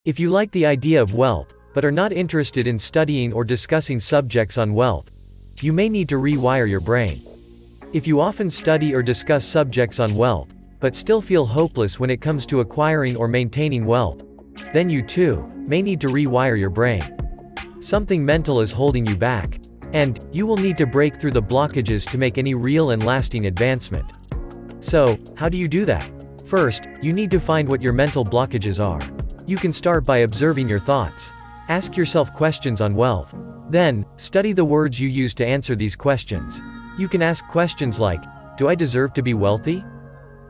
If you like the idea of wealth, but are not interested in studying or discussing subjects on wealth, you may need to rewire your brain. If you often study or discuss subjects on wealth, but still feel hopeless when it comes to acquiring or maintaining wealth, then you too may need to rewire your brain. Something mental is holding you back, and you will need to break through the blockages to make any real and lasting advancement. So, how do you do that? First, you need to find what your mental blockages are. You can start by observing your thoughts. Ask yourself questions on wealth. Then, study the words you use to answer these questions. You can ask questions like, do I deserve to be wealthy?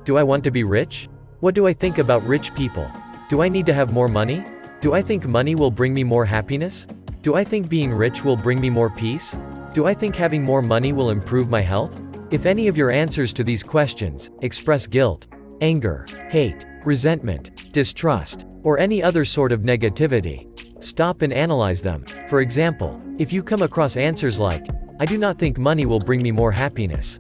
Do I want to be rich? What do I think about rich people? Do I need to have more money? Do I think money will bring me more happiness? Do I think being rich will bring me more peace? Do I think having more money will improve my health? If any of your answers to these questions express guilt, anger, hate, resentment, distrust, or any other sort of negativity, stop and analyze them. For example, if you come across answers like, I do not think money will bring me more happiness,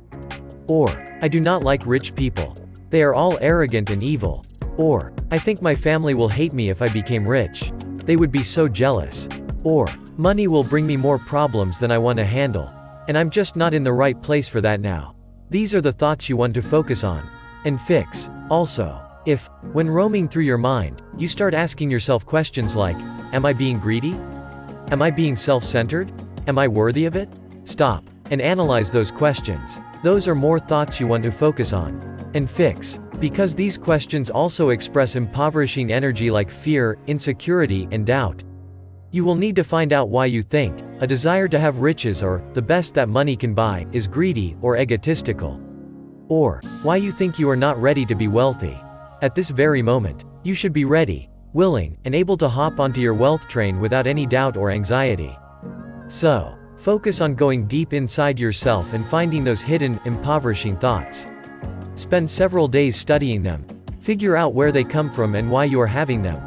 or I do not like rich people, they are all arrogant and evil, or I think my family will hate me if I became rich, they would be so jealous, or money will bring me more problems than I want to handle, and I'm just not in the right place for that now. These are the thoughts you want to focus on and fix. Also, if, when roaming through your mind, you start asking yourself questions like, am I being greedy? Am I being self-centered? Am I worthy of it? Stop and analyze those questions. Those are more thoughts you want to focus on and fix, because these questions also express impoverishing energy like fear, insecurity, and doubt. You will need to find out why you think a desire to have riches or the best that money can buy is greedy or egotistical, or why you think you are not ready to be wealthy. At this very moment, you should be ready, willing, and able to hop onto your wealth train without any doubt or anxiety. So, focus on going deep inside yourself and finding those hidden, impoverishing thoughts. Spend several days studying them. Figure out where they come from and why you are having them.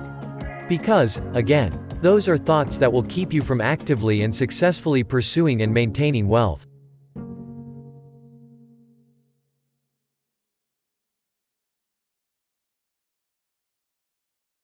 Because, again, those are thoughts that will keep you from actively and successfully pursuing and maintaining wealth.